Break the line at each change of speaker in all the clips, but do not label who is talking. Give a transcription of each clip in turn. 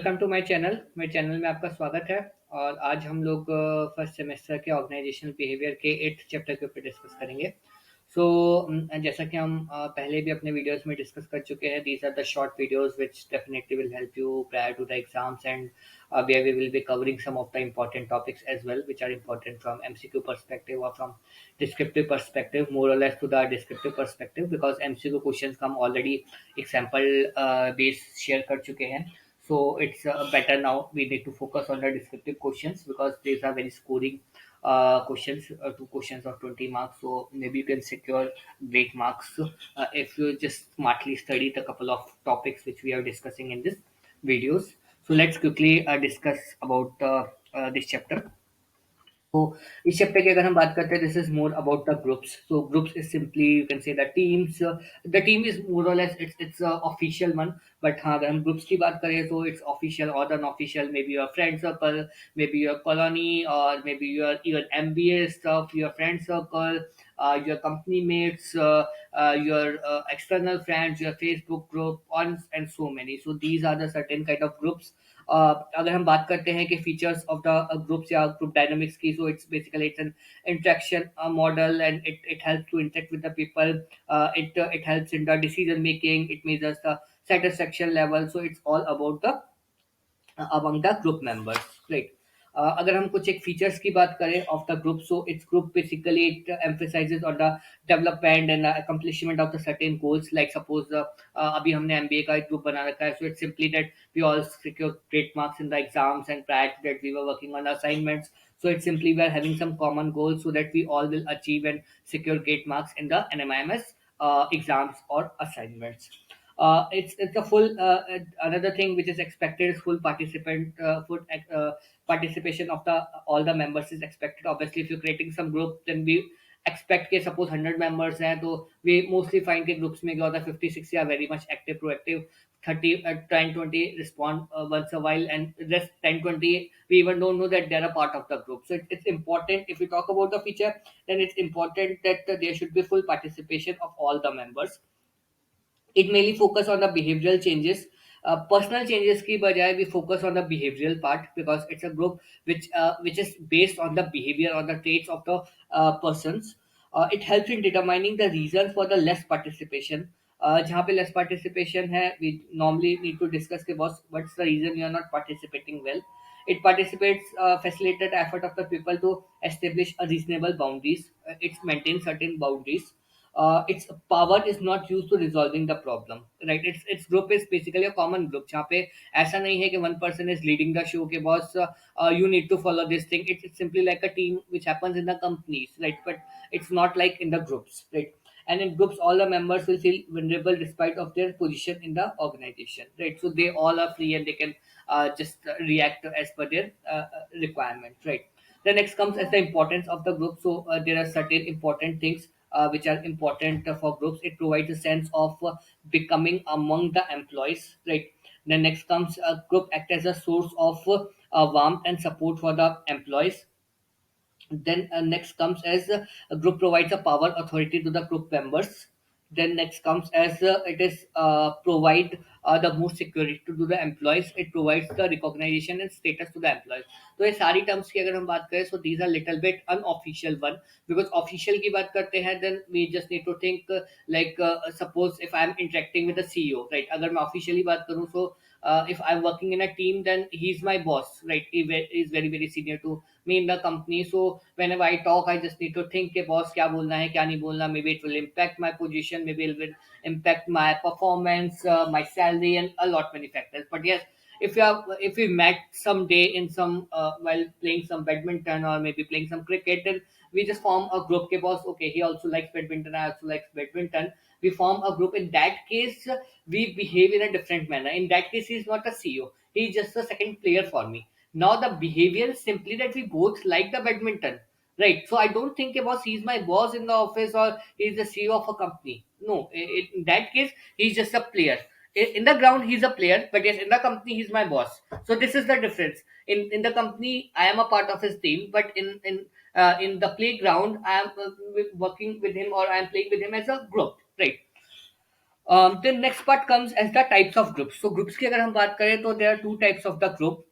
Welcome to my channel में आपका स्वागत है। और आज हम लोग फर्स्ट सेमेस्टर के ऑर्गेनाइजेशनल बिहेवियर के 8th चैप्टर के ऊपर डिस्कस करेंगे। सो जैसा कि हम पहले भी अपने वीडियोस में डिस्कस कर चुके हैं, these are the short videos which definitely will help you prior to the exams and where we will be covering some of the important topics as well, which are important from MCQ perspective or from descriptive perspective, more or less to the descriptive perspective, because MCQ questions हम already example based share कर चुके हैं। So it's better now we need to focus on the descriptive questions because these are very scoring questions, two questions of 20 marks, so maybe you can secure great marks if you just smartly study the couple of topics which we are discussing in this videos. So let's quickly discuss about this chapter. तो इस chapter की अगर हम बात करते हैं, this is more about the groups. So groups is simply you can say the teams. The team is more or less it's official one, but हाँ अगर हम ग्रुप्स की बात करें तो it's official or unofficial, maybe your friend circle, maybe your colony, or maybe your your MBA stuff, your friend circle, your company mates, your external friends, your Facebook group, and so many. So these are the certain kind of groups. अगर हम बात करते हैं कि features of the groups या group dynamics की, so it's basically it's an interaction model and it helps to interact with the people, it helps in the decision making, it measures the satisfaction level, so it's all about the among the group members, right? अगर हम कुछ एक features की बात करें of the group, so it's group basically it emphasizes on the development and accomplishment of the certain goals, like suppose अभी हमने MBA का एक ग्रुप बना रखा है, so it's simply that we all secure great marks in the exams and prior to that we were working on assignments. So it's simply we are having some common goals so that we all will achieve and secure great marks in the NMIMS exams or assignments. It's a full another thing which is expected is full participation of the all the members is expected. Obviously if you're creating some group, then we expect के suppose 100 members हैं, तो we mostly find के groups में क्या होता है, 50-60 are very much active proactive, 30 10-20 respond once a while, and rest 10-20 we even don't know that they're a part of the group. So it's important, if we talk about the feature, then it's important that there should be full participation of all the members. It mainly focus on the behavioral changes. Personal changes की बजाय we focus on the behavioral part because it's a group which is based on the behavior or the traits of the persons. It helps in determining the reason for the less participation. जहाँ पे less participation है, we normally need to discuss के boss what's the reason you are not participating well. It participates facilitated effort of the people to establish a reasonable boundaries. It maintains certain boundaries. Its power is not used to resolving the problem, right? Its group is basically a common group जहाँ पे ऐसा नहीं है कि one person is leading the show के boss, you need to follow this thing. It's simply like a team which happens in the companies, right? But it's not like in the groups, right? And in groups all the members will feel vulnerable despite of their position in the organization, right? So they all are free and they can just react as per their requirement, right? The next comes as the importance of the group. So there are certain important things which are important for groups. It provides a sense of becoming among the employees, right? The next comes a group act as a source of warmth and support for the employees. Then next comes as a group provides a power authority to the group members. Then next comes as it is provide the most security to the employees. It provides the recognition and status to the employees. तो ये सारी terms की अगर हम बात करें, so these are little bit unofficial one, because official की बात करते हैं then we just need to think like suppose if I am interacting with the CEO, right? अगर मैं officially बात करूँ, so if I'm working in a team, then he's my boss, right? Is very very senior to me in the company. So whenever I talk, I just need to think कि boss क्या बोलना है क्या नहीं बोलना. Maybe it will impact my position, maybe it will impact my performance, my salary, and a lot many factors. But yes, if we met someday in some while playing some badminton or maybe playing some cricket, then we just form a group के boss, okay, he also likes badminton, I also likes badminton. We form a group. In that case, we behave in a different manner. In that case, he is not a CEO, he is just a second player for me. Now the behavior is simply that we both like the badminton, right? So I don't think about he's my boss in the office or he's the CEO of a company. No, in that case, he's just a player. In the ground, he's a player, but yes, in the company, he's my boss. So this is the difference. In the company, I am a part of his team, but in the playground, I am working with him or I am playing with him as a group, right? The next part comes as the types of groups. So groups की अगर हम बात करें तो there are two types of the group.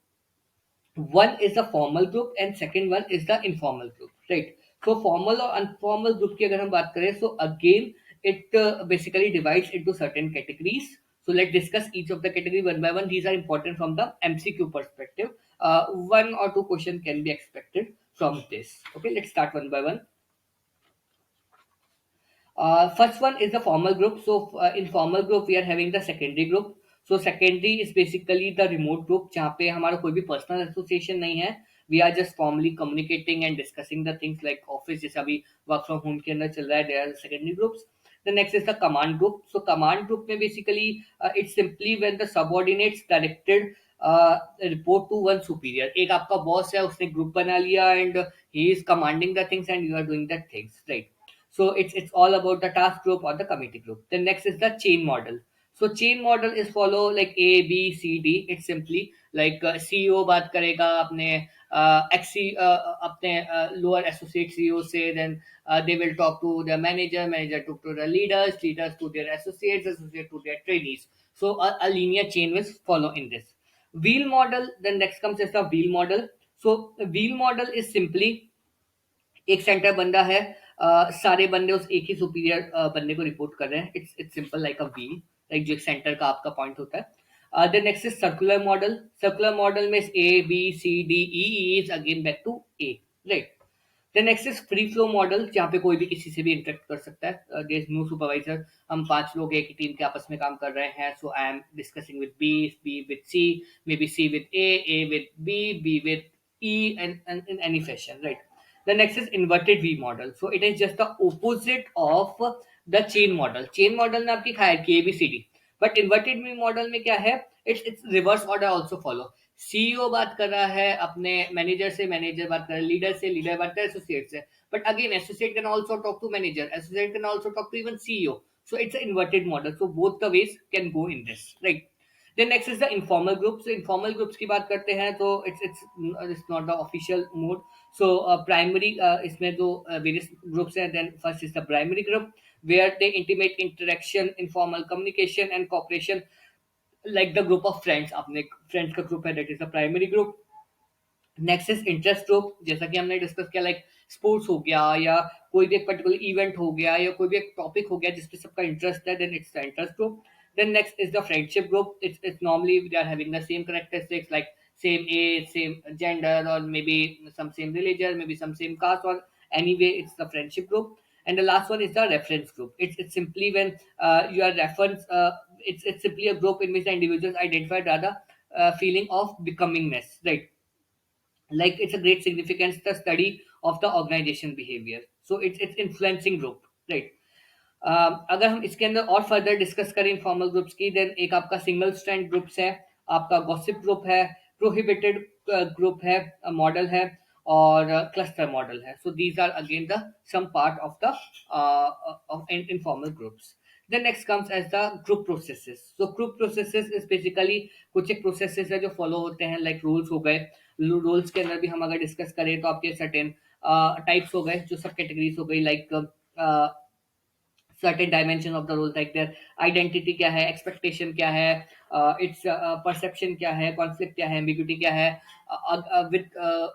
One is the formal group and second one is the informal group, right? So formal और informal group की अगर हम बात करें, so again it basically divides into certain categories. So let's discuss each of the category one by one. These are important from the MCQ perspective. One or two question can be expected from this. Okay, let's start one by one. First one is the formal group. So in formal group we are having the secondary group. So secondary is basically the remote group जहाँ पे हमारा कोई भी personal association नहीं है. We are just formally communicating and discussing the things like office जैसे अभी work from home के अंदर चल रहा है. There are secondary groups. The next is the command group. So command group में basically it's simply when the subordinates directed report to one superior. एक आपका boss है, उसने group बना लिया and he is commanding the things and you are doing the things, right? So it's all about the task group or the committee group. Then next is the chain model. So chain model is follow like A, B, C, D. It's simply like CEO बात करेगा अपने अपने lower associate CEO से, then they will talk to the manager talk to the leaders to their associate to their trainees. So a linear chain will follow in this. Wheel model, then next comes is the wheel model. So wheel model is simply एक centre बंदा है, सारे बंदे उस एक ही superior बंदे को report कर रहे हैं. It's simple like a wheel, like जो एक सेंटर का आपका पॉइंट होता है. The next is circular model. Circular model में A B C D E is again back to A, right? The next is free flow model, जहाँ पे कोई भी किसी से भी इंटरेक्ट कर सकता है. There is no supervisor. हम पांच लोग एक ही टीम के आपस में काम कर रहे हैं. So I am discussing with B with C, maybe C with A with B with E and in any fashion, right? The next is inverted V model. So it is just the opposite of the chain model. Chain model में आपकी hierarchy ABCD, but inverted V model में क्या है? It's reverse order also follow. CEO बात कर रहा है अपने मैनेजर से, मैनेजर बात कर रहा है लीडर से, लीडर बात कर रहा है एसोसिएट से. But again, associate can also talk to manager. Associate can also talk to even CEO. So it's an inverted model. So both the ways can go in this, right? Then next is the informal group. So informal groups की बात करते हैं तो it's not the official mode. So primary इसमें दो various groups हैं. Then first is the primary group where they intimate interaction, informal communication and cooperation like the group of friends. अपने friends का group है, that is the primary group. Next is interest group, जैसा कि हमने discuss किया, like sports हो गया या कोई भी एक पर्टिकुलर इवेंट हो गया या कोई भी एक टॉपिक हो गया जिसपे सबका इंटरेस्ट है, then it's the interest group. Then next is the friendship group. It's normally they are having the same characteristics like same age, same gender, or maybe some same religion, maybe some same caste, or anyway it's the friendship group. And the last one is the reference group. It's simply when you are reference. It's simply a group in which the individuals identify rather feeling of becomingness, right? Like it's a great significance the study of the organization behavior, so it's influencing group, right? अगर हम इसके अंदर और further discuss करें informal groups की, then एक आपका single strand groups है, आपका गॉसिप ग्रुप है, प्रोहिबिटेड ग्रुप है, मॉडल है, और क्लस्टर मॉडल है. So these are again the some part of the of informal groups. Then next comes as the group processes. So group processes is basically कुछ एक processes है जो follow होते हैं, like rules हो गए. रोल्स के अंदर भी हम अगर डिस्कस करें तो आपके सर्टेन टाइप्स हो गए, जो सब कैटेगरीज हो गई, like certain dimension of the role, like their identity क्या है, expectation क्या है, its perception क्या है, conflict क्या है, ambiguity क्या है,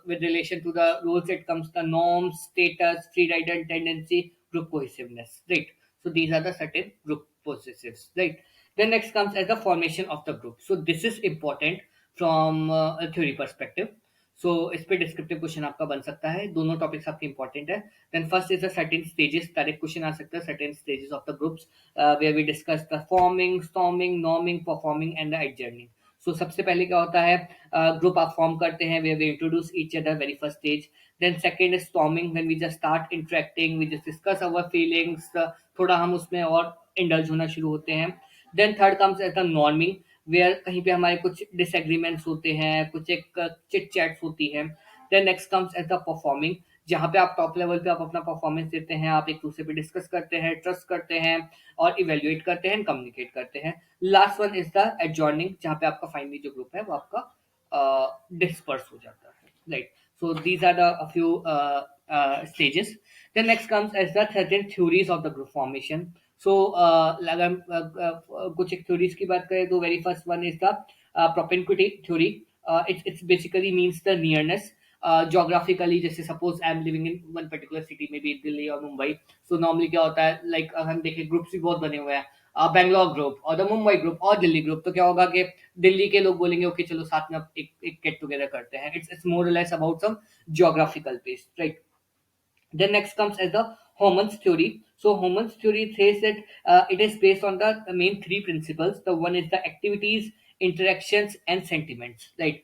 with relation to the roles it comes the norms, status, free rider tendency, group cohesiveness, right? So these are the certain group processes, right? Then next comes as the formation of the group. So this is important from a theory perspective. सो इस पे descriptive question आपका बन सकता है, दोनों topics आपके important है. Then first is the certain stages, direct question आ सकता है, certain stages of the groups where we discuss the forming, storming, norming, performing and the adjourning. So सबसे पहले क्या होता है, ग्रुप आप फॉर्म करते हैं where we introduce each other, very first stage. Then second is storming, when we just start interacting, we just discuss our feelings, थोड़ा हम उसमें और इंडल्ज होना शुरू होते हैं. Then third comes as the norming, where कहीं पे हमारे कुछ डिसएग्रीमेंट्स होते हैं, कुछ एक चिट चैट्स होती है. Then next comes as the performing, जहाँ पे आप टॉप लेवल पे आप अपना परफॉर्मेंस देते हैं, आप एक दूसरे पे डिस्कस करते हैं, ट्रस्ट करते हैं और इवेल्युएट करते हैं, कम्युनिकेट करते हैं. लास्ट वन इज द एडजॉर्निंग, जहाँ पे आपका फाइनली जो ग्रुप है वो आपका डिस्पर्स हो जाता है, right? So these are the few stages. Then next comes as the certain theories of the group formation. So अगर हम कुछ एक थ्योरीज की बात करें तो very first one is the propinquity theory. It's basically means the nearness. Geographically, जैसे suppose I am living in one particular city में बी दिल्ली और मुंबई. सो नॉर्मली क्या होता है, लाइक हम देखें ग्रुप्स भी बहुत बने हुए हैं, बैंगलोर ग्रुप और द मुंबई ग्रुप और दिल्ली ग्रुप. तो क्या होगा कि दिल्ली के लोग बोलेंगे ओके चलो साथ में अब एक गेट टुगेदर करते हैं. It's more less about some geographical based, right? Then next comes as the Homans theory. So Homans theory says that it is based on the main three principles. The one is the activities, interactions and sentiments. Right?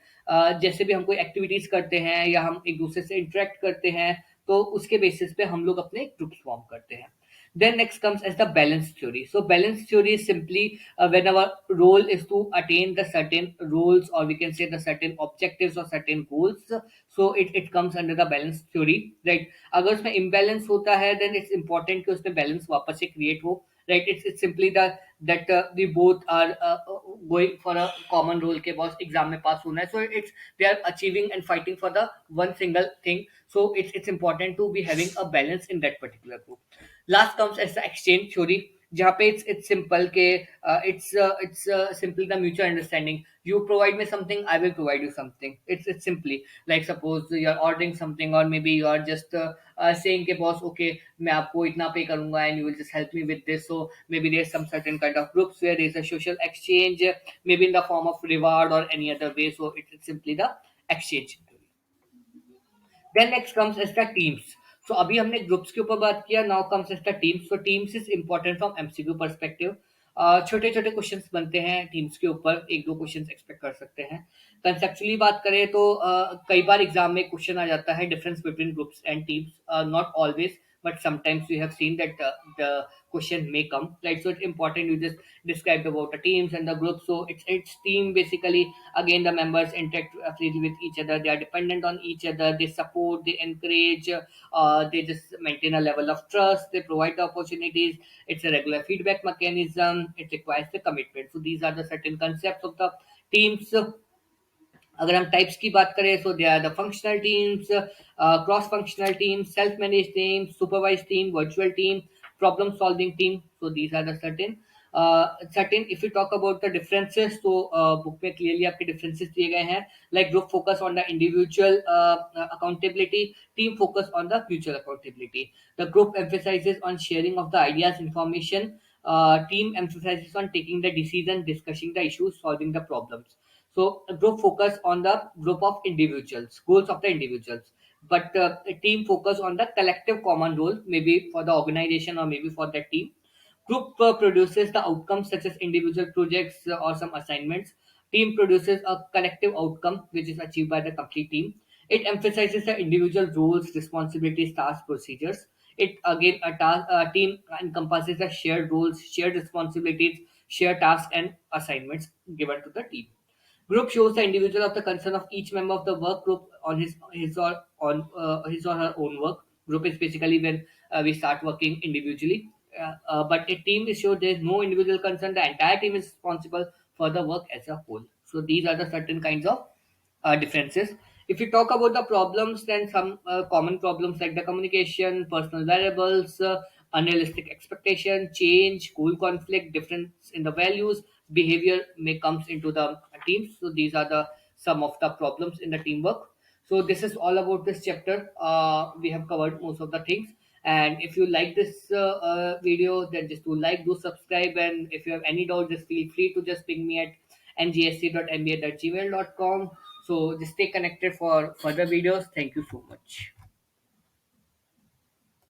जैसे भी हम कोई activities करते हैं या हम एक दूसरे से इंटरेक्ट करते हैं, तो उसके बेसिस पे हम लोग अपने ग्रुप्स फॉर्म करते हैं. Then next comes as the balance theory. So balance theory is simply when our role is to attain the certain roles, or we can say the certain objectives or certain goals. So it comes under the balance theory, right? अगर उसमें imbalance होता है, then it's important कि उसमें balance वापस से create हो, right? It's simply that we both are going for a common role के बॉस एग्जाम में पास होना है. So it's they are achieving and fighting for the one single thing. So it's important to be having a balance in that particular group. Last comes as the exchange theory, जहाँ पे it's simple के it's simply the mutual understanding. You provide me something, I will provide you something. It's simply like suppose you're ordering something, or maybe you are just saying के boss okay मैं आपको इतना पे करूंगा and you will just help me with this. So maybe there's some certain kind of groups where there's a social exchange, maybe in the form of reward or any other way. So it's simply the exchange. Then next comes as the teams. So अभी हमने groups के ऊपर बात किया, now comes as the teams. So teams is important from MCQ perspective. छोटे छोटे questions बनते हैं टीम्स के ऊपर, एक दो क्वेश्चंस एक्सपेक्ट कर सकते हैं. कंसेप्चुअली बात करें तो कई बार एग्जाम में क्वेश्चन आ जाता है difference between groups and teams. Not always, but sometimes we have seen that the question may come, right? So it's important you just describe about the teams and the groups. So it's team basically. Again, the members interact freely with each other, they are dependent on each other, they support, they encourage, they just maintain a level of trust, they provide the opportunities. It's a regular feedback mechanism, it requires the commitment. So these are the certain concepts of the teams. अगर हम types की बात करें, so they are the functional teams, cross functional team, self manage team, supervise team, virtual team, problem solving team. So these are the certain if you talk about the differences, तो book में clearly आपके differences दिए गए हैं. Like group focus on the individual accountability, team focus on the mutual accountability. The group emphasizes on sharing of the ideas, information. Team emphasizes on taking the decision, discussing the issues, solving the problems. So a group focus on the group of individuals, goals of the individuals, but a team focus on the collective common role, maybe for the organization or maybe for the team. Group produces the outcomes such as individual projects or some assignments. Team produces a collective outcome which is achieved by the complete team. It emphasizes the individual roles, responsibilities, tasks, procedures. It again a team encompasses the shared roles, shared responsibilities, shared tasks and assignments given to the team. Group shows the individual of the concern of each member of the work group on his or her own work. Group is basically when we start working individually, but a team is sure there is no individual concern. The entire team is responsible for the work as a whole. So these are the certain kinds of differences. If you talk about the problems, then some common problems like the communication, personal variables, unrealistic expectation, change, goal conflict, difference in the values, behavior may comes into the teams. So these are the some of the problems in the teamwork. So this is all about this chapter. We have covered most of the things. And if you like this video, then just do like, do subscribe, and if you have any doubt, just feel free to just ping me at ngsc.mba@gmail.com. So just stay connected for further videos. Thank you so much.